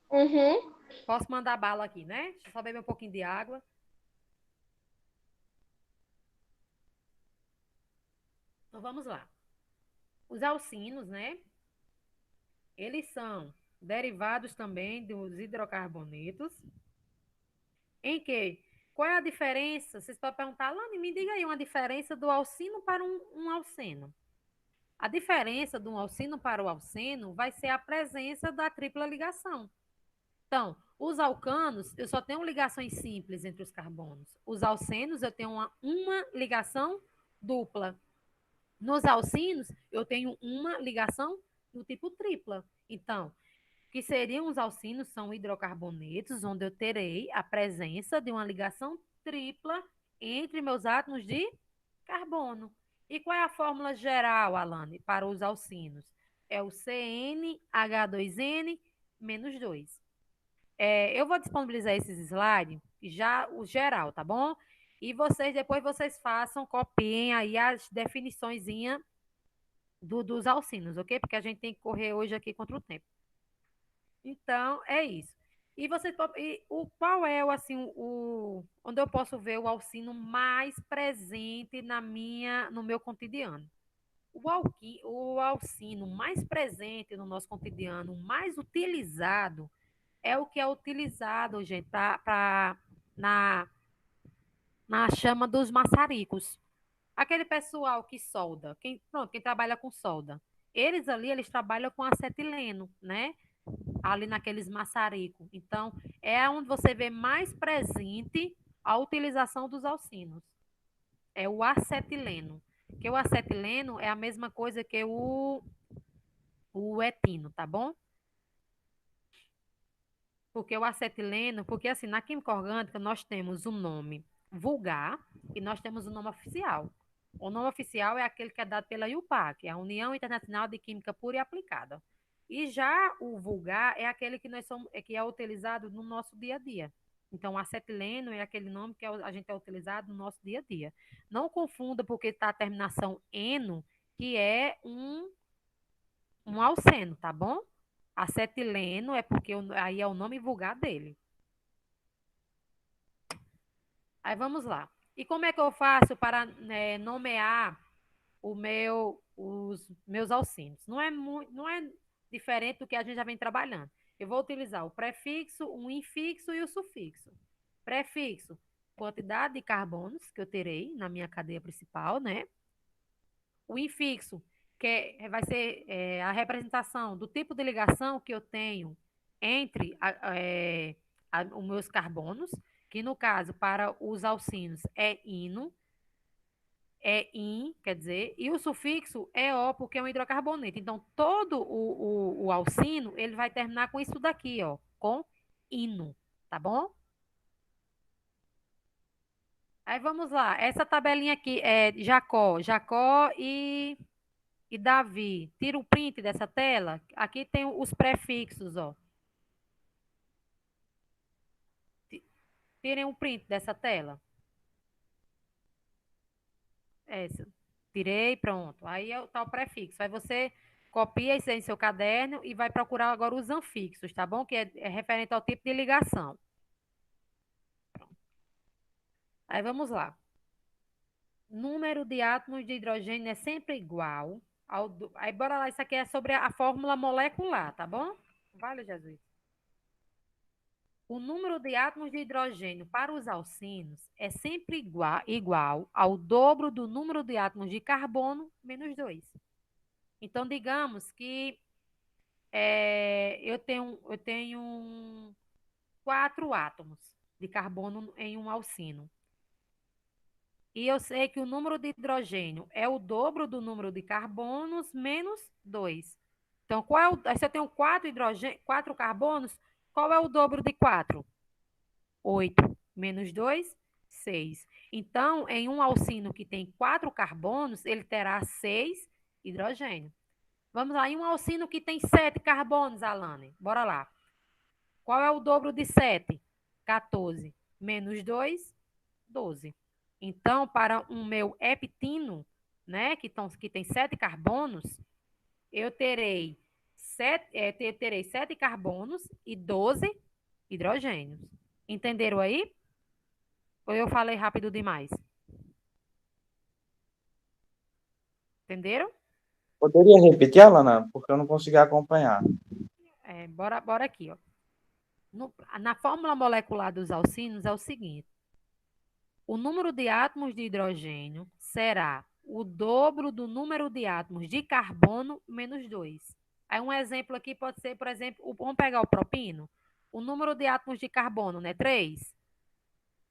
Uhum. Posso mandar bala aqui, né? Deixa eu só beber um pouquinho de água. Então vamos lá. Os alcinos, né? Eles são derivados também dos hidrocarbonetos. Em que? Qual é a diferença? Vocês podem perguntar, Lani, me diga aí uma diferença do alcino para um alceno. A diferença de um alcino para o alceno vai ser a presença da tripla ligação. Então, os alcanos, eu só tenho ligações simples entre os carbonos. Os alcenos, eu tenho uma ligação dupla. Nos alcinos, eu tenho uma ligação do tipo tripla. Então, que seriam os alcinos, são hidrocarbonetos, onde eu terei a presença de uma ligação tripla entre meus átomos de carbono. E qual é a fórmula geral, Alane, para os alcinos? É o CnH2n menos 2. Eu vou disponibilizar esses slides, já o geral, tá bom? E depois vocês façam, copiem aí as definiçõezinhas dos alcinos, ok? Porque a gente tem que correr hoje aqui contra o tempo. Então, é isso. E qual é onde eu posso ver o alcino mais presente no meu cotidiano? O alcino mais presente no nosso cotidiano, mais utilizado, é o que é utilizado, gente, na, na chama dos maçaricos. Aquele pessoal que solda, quem trabalha com solda, eles trabalham com acetileno, né? Ali naqueles maçaricos. Então, é onde você vê mais presente a utilização dos alcinos. É o acetileno. Que o acetileno é a mesma coisa que o etino, tá bom? Porque assim, na química orgânica nós temos o nome vulgar e nós temos o nome oficial. O nome oficial é aquele que é dado pela IUPAC, a União Internacional de Química Pura e Aplicada. E já o vulgar é aquele que é utilizado no nosso dia a dia. Então, o acetileno é aquele nome que a gente é utilizado no nosso dia a dia. Não confunda porque está a terminação eno, que é um alceno, tá bom? Acetileno é porque aí é o nome vulgar dele. Aí vamos lá. E como é que eu faço para nomear os meus alcinos? Não é diferente do que a gente já vem trabalhando. Eu vou utilizar o prefixo, o infixo e o sufixo. Prefixo, quantidade de carbonos que eu terei na minha cadeia principal, né? O infixo, vai ser a representação do tipo de ligação que eu tenho entre os meus carbonos, que no caso, para os alcinos, é ino, é in, quer dizer, e o sufixo é o, porque é um hidrocarboneto. Então, todo o alcino, ele vai terminar com isso daqui, ó, com ino, tá bom? Aí vamos lá, essa tabelinha aqui é Jacó e Davi. Tira o print dessa tela. Aqui tem os prefixos, ó. Tirem um print dessa tela. Essa. Tirei, pronto. Aí tá o prefixo. Aí você copia isso aí em seu caderno e vai procurar agora os anfixos, tá bom? Que é referente ao tipo de ligação. Pronto. Aí vamos lá. Número de átomos de hidrogênio é sempre igual Aí bora lá, isso aqui é sobre a fórmula molecular, tá bom? Vale, Jesus. O número de átomos de hidrogênio para os alcinos é sempre igual ao dobro do número de átomos de carbono menos 2. Então, digamos que eu tenho 4 átomos de carbono em um alcino. E eu sei que o número de hidrogênio é o dobro do número de carbonos menos 2. Então, se eu tenho 4 carbonos, qual é o dobro de 4? 8 menos 2, 6. Então, em um alcino que tem 4 carbonos, ele terá 6 hidrogênio. Vamos lá, em um alcino que tem 7 carbonos, Alane, bora lá. Qual é o dobro de 7? 14. Menos 2, 12. Então, para o meu heptino, né, que tem 7 carbonos, eu terei 7 carbonos e 12 hidrogênios. Entenderam aí? Ou eu falei rápido demais? Entenderam? Poderia repetir, Alana? Porque eu não consegui acompanhar. Bora aqui, ó. Na fórmula molecular dos alcinos é o seguinte. O número de átomos de hidrogênio será o dobro do número de átomos de carbono menos 2. Aí um exemplo aqui pode ser, por exemplo, vamos pegar o propino. O número de átomos de carbono, né? 3.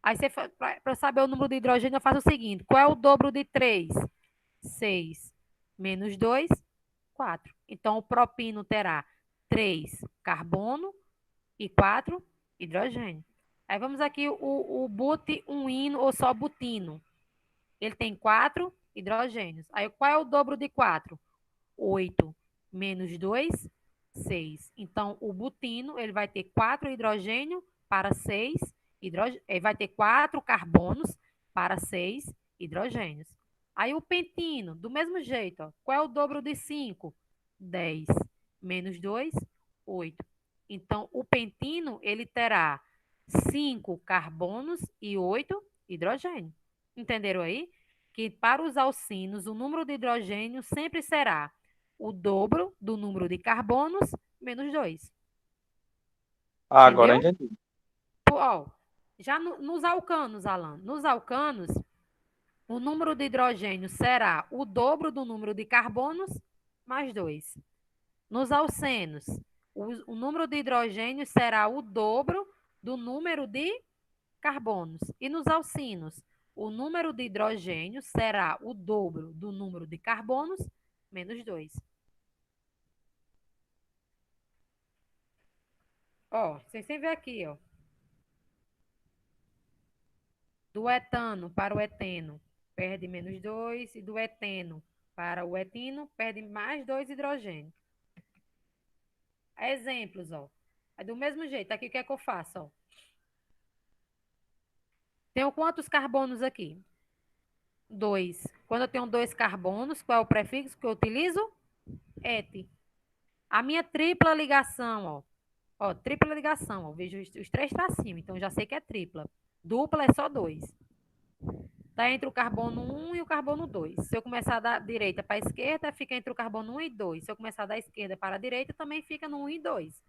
Aí, para saber o número de hidrogênio, eu faço o seguinte. Qual é o dobro de 3? 6. Menos 2, 4. Então, o propino terá 3 carbono e 4 hidrogênio. Aí vamos aqui o butuíno ou só butino. Ele tem 4 hidrogênios. Aí qual é o dobro de 4? 8 menos 2, 6. Então, o butino ele vai ter 4 hidrogênio para 6 hidrogênio. Ele vai ter 4 carbonos para 6 hidrogênios. Aí o pentino, do mesmo jeito, ó, qual é o dobro de 5? 10 menos 2, 8. Então, o pentino ele terá 5 carbonos e 8 hidrogênio. Entenderam aí? Que para os alcinos, o número de hidrogênio sempre será o dobro do número de carbonos menos 2. Ah, agora eu Entendeu? entendi. Ó, já nos alcanos, Alan, nos alcanos, o número de hidrogênio será o dobro do número de carbonos mais 2. Nos alcenos, o número de hidrogênio será o dobro do número de carbonos. E nos alcinos, o número de hidrogênio será o dobro do número de carbonos menos 2. Ó, vocês têm que ver aqui, ó. Do etano para o eteno, perde menos 2. E do eteno para o etino, perde mais 2 hidrogênios. Exemplos, ó. É do mesmo jeito. Aqui o que é que eu faço, ó? Tenho quantos carbonos aqui? 2. Quando eu tenho 2 carbonos, qual é o prefixo que eu utilizo? Et. A minha tripla ligação, ó. Ó, tripla ligação, ó. Vejo os 3 para cima, então já sei que é tripla. Dupla é só 2. Está entre o carbono 1 e o carbono 2. Se eu começar da direita para a esquerda, fica entre o carbono 1 e 2. Se eu começar da esquerda para a direita, também fica no 1 e 2.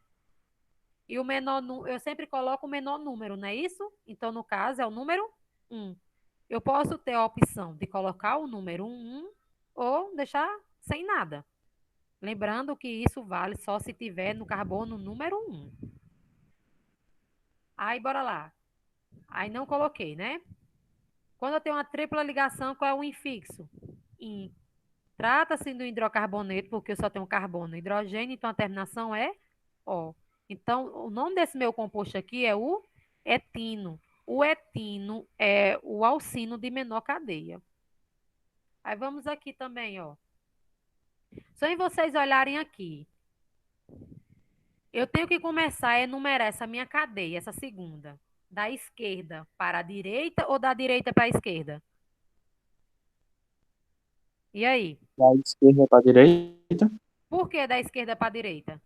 E o menor, eu sempre coloco o menor número, não é isso? Então, no caso, é o número 1. Eu posso ter a opção de colocar o número 1 ou deixar sem nada. Lembrando que isso vale só se tiver no carbono número 1. Aí, bora lá. Aí não coloquei, né? Quando eu tenho uma tripla ligação, qual é o infixo? In. Trata-se do hidrocarboneto, porque eu só tenho carbono e hidrogênio, então a terminação é O. Então, o nome desse meu composto aqui é o etino. O etino é o alcino de menor cadeia. Aí vamos aqui também, ó. Só em vocês olharem aqui. Eu tenho que começar a enumerar essa minha cadeia, essa segunda. Da esquerda para a direita ou da direita para a esquerda? E aí? Da esquerda para a direita. Por que da esquerda para a direita?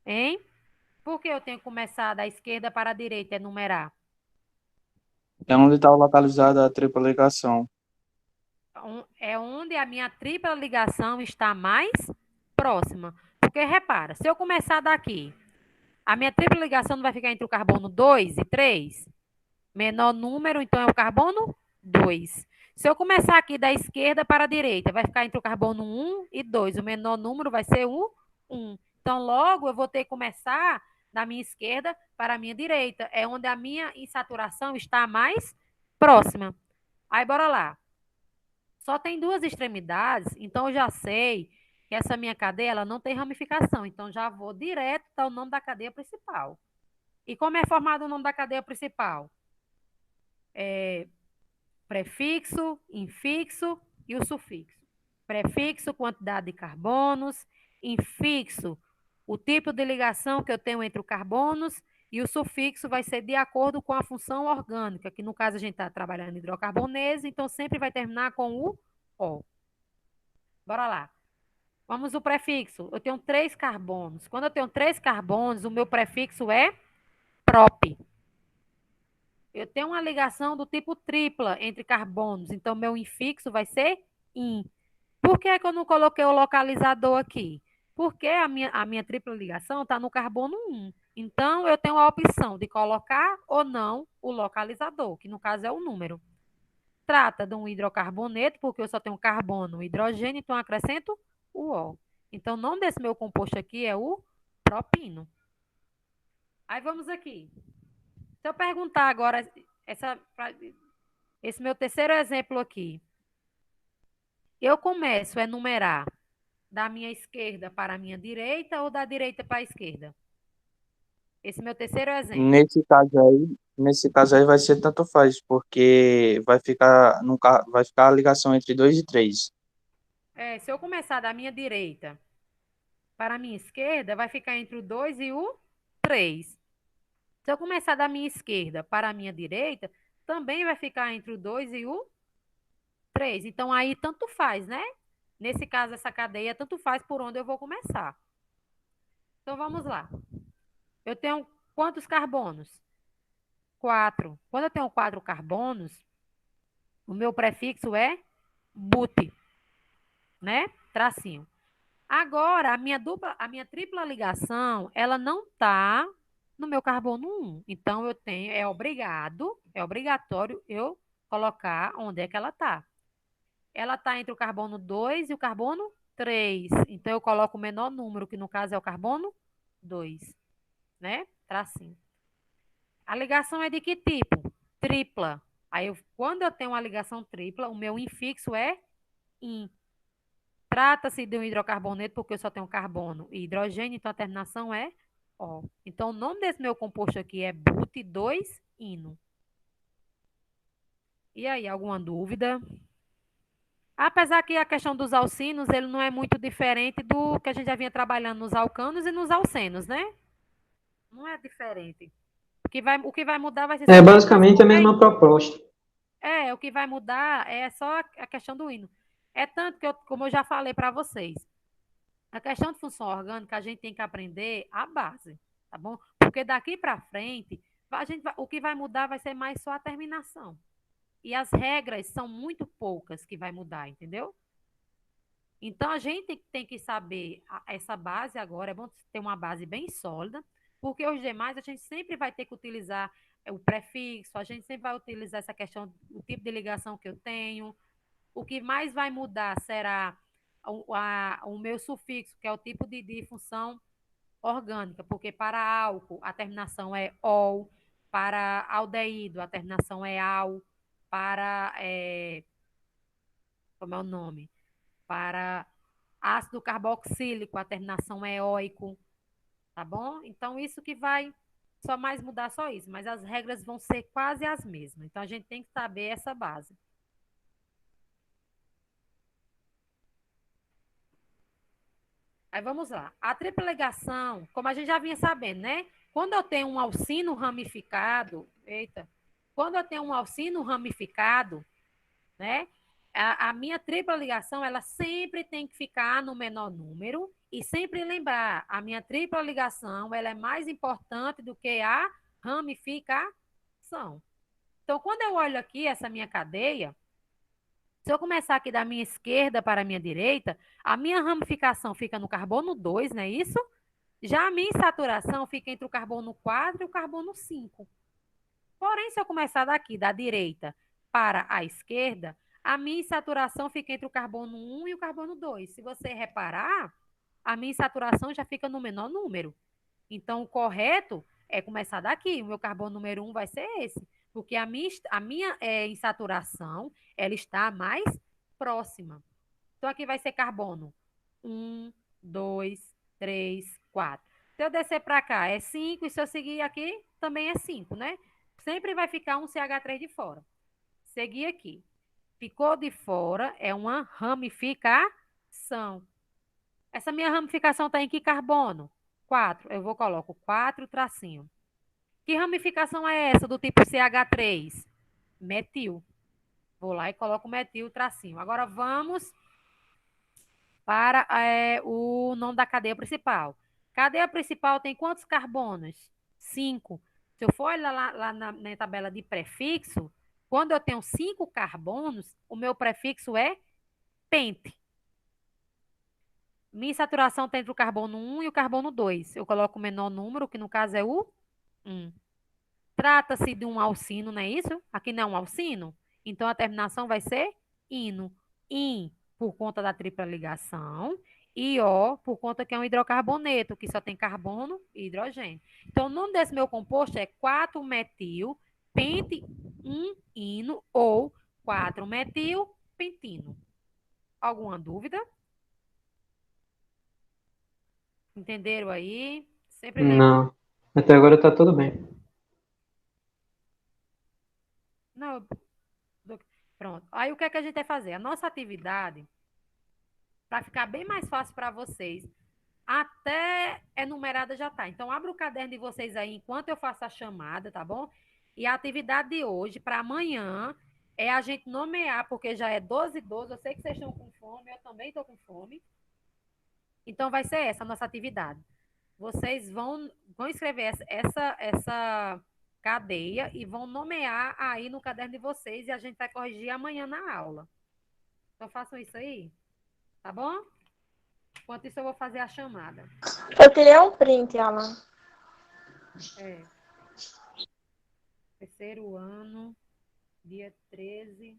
Hein? Por que eu tenho que começar da esquerda para a direita e enumerar? É onde está localizada a tripla ligação. É onde a minha tripla ligação está mais próxima. Porque, repara, se eu começar daqui, a minha tripla ligação não vai ficar entre o carbono 2 e 3? Menor número, então, é o carbono 2. Se eu começar aqui da esquerda para a direita, vai ficar entre o carbono 1 e 2. O menor número vai ser o 1. Então, logo, eu vou ter que começar da minha esquerda para a minha direita. É onde a minha insaturação está mais próxima. Aí, bora lá. Só tem 2 extremidades, então eu já sei que essa minha cadeia ela não tem ramificação. Então, já vou direto ao nome da cadeia principal. E como é formado o nome da cadeia principal? Prefixo, infixo e o sufixo. Prefixo, quantidade de carbonos. Infixo, o tipo de ligação que eu tenho entre os carbonos. E o sufixo vai ser de acordo com a função orgânica, que no caso a gente está trabalhando hidrocarbonese, então sempre vai terminar com o O. Bora lá. Vamos o prefixo. Eu tenho 3 carbonos. Quando eu tenho 3 carbonos, o meu prefixo é prop. Eu tenho uma ligação do tipo tripla entre carbonos, então meu infixo vai ser in. Por que que eu não coloquei o localizador aqui? Porque a minha tripla ligação está no carbono 1. Então, eu tenho a opção de colocar ou não o localizador, que no caso é o número. Trata de um hidrocarboneto, porque eu só tenho carbono e hidrogênio, então acrescento o O. Então, o nome desse meu composto aqui é o propino. Aí vamos aqui. Se eu perguntar agora, esse meu terceiro exemplo aqui, eu começo a enumerar da minha esquerda para a minha direita ou da direita para a esquerda? Esse é meu terceiro exemplo. Nesse caso aí vai ser tanto faz, porque vai ficar a ligação entre 2 e 3. Se eu começar da minha direita para a minha esquerda, vai ficar entre o 2 e o 3. Se eu começar da minha esquerda para a minha direita, também vai ficar entre o 2 e o 3. Então, aí tanto faz, né? Nesse caso, essa cadeia tanto faz por onde eu vou começar. Então, vamos lá. Eu tenho quantos carbonos? 4. Quando eu tenho 4 carbonos, o meu prefixo é but, né? Tracinho. Agora, a minha tripla ligação, ela não está no meu carbono 1. Então, é obrigatório eu colocar onde é que ela está. Ela está entre o carbono 2 e o carbono 3. Então, eu coloco o menor número, que no caso é o carbono 2, né? Tracinho. A ligação é de que tipo? Tripla. Quando eu tenho uma ligação tripla, o meu infixo é in. Trata-se de um hidrocarboneto, porque eu só tenho carbono e hidrogênio, então a terminação é O. Então, o nome desse meu composto aqui é but2-ino. E aí, alguma dúvida? Apesar que a questão dos alcinos, ele não é muito diferente do que a gente já vinha trabalhando nos alcanos e nos alcenos, né? Não é diferente. O que vai mudar vai ser É só basicamente a mesma proposta. o que vai mudar é só a questão do hino. É tanto que, como eu já falei para vocês, a questão de função orgânica, a gente tem que aprender a base, tá bom? Porque daqui para frente, o que vai mudar vai ser mais só a terminação. E as regras são muito poucas que vai mudar, entendeu? Então, a gente tem que saber essa base agora, é bom ter uma base bem sólida, porque os demais a gente sempre vai ter que utilizar o prefixo, a gente sempre vai utilizar essa questão, o tipo de ligação que eu tenho. O que mais vai mudar será o meu sufixo, que é o tipo de função orgânica, porque para álcool a terminação é ol, para aldeído a terminação é al, para, como é o nome? Para ácido carboxílico a terminação é oico, tá bom? Então, isso que vai só mais mudar só isso, mas as regras vão ser quase as mesmas. Então, a gente tem que saber essa base. Aí vamos lá. A tripla ligação, como a gente já vinha sabendo, né? Quando eu tenho um alcino ramificado, quando eu tenho um alcino ramificado, né? A minha tripla ligação, ela sempre tem que ficar no menor número e sempre lembrar, a minha tripla ligação, ela é mais importante do que a ramificação. Então, quando eu olho aqui essa minha cadeia, se eu começar aqui da minha esquerda para a minha direita, a minha ramificação fica no carbono 2, não é isso? Já a minha insaturação fica entre o carbono 4 e o carbono 5. Porém, se eu começar daqui, da direita para a esquerda, a minha insaturação fica entre o carbono 1 e o carbono 2. Se você reparar, a minha insaturação já fica no menor número. Então, o correto é começar daqui. O meu carbono número 1 vai ser esse. Porque a minha insaturação, ela está mais próxima. Então, aqui vai ser carbono 1, 2, 3, 4. Se eu descer para cá, é 5. E se eu seguir aqui, também é 5, né? Sempre vai ficar um CH3 de fora. Seguir aqui. Ficou de fora, é uma ramificação. Essa minha ramificação está em que carbono? 4. Eu coloco 4 tracinho. Que ramificação é essa do tipo CH3? Metil. Vou lá e coloco metil tracinho. Agora vamos para o nome da cadeia principal. Cadeia principal tem quantos carbonos? 5. Se eu for olhar lá na tabela de prefixo, quando eu tenho 5 carbonos, o meu prefixo é pente. Minha saturação está entre o carbono 1 e o carbono 2. Eu coloco o menor número, que no caso é o 1. Trata-se de um alcino, não é isso? Aqui não é um alcino? Então, a terminação vai ser ino. In, por conta da tripla ligação, e O, por conta que é um hidrocarboneto, que só tem carbono e hidrogênio. Então, o nome desse meu composto é 4-metil pente 1-ino ou 4-metil pentino. Alguma dúvida? Entenderam aí? Sempre lembra. Não. Até agora tá tudo bem. Não, pronto. Aí o que é que a gente vai fazer? A nossa atividade, para ficar bem mais fácil para vocês, até enumerada já tá. Então, abra o caderno de vocês aí enquanto eu faço a chamada, tá bom? E a atividade de hoje, para amanhã, é a gente nomear, porque já é 12h12. Eu sei que vocês estão com fome, eu também estou com fome. Então, vai ser essa a nossa atividade. Vocês vão escrever essa cadeia e vão nomear aí no caderno de vocês e a gente vai corrigir amanhã na aula. Então, façam isso aí, tá bom? Enquanto isso, eu vou fazer a chamada. Eu tirei um print, Alan. É. Terceiro ano, dia 13/7.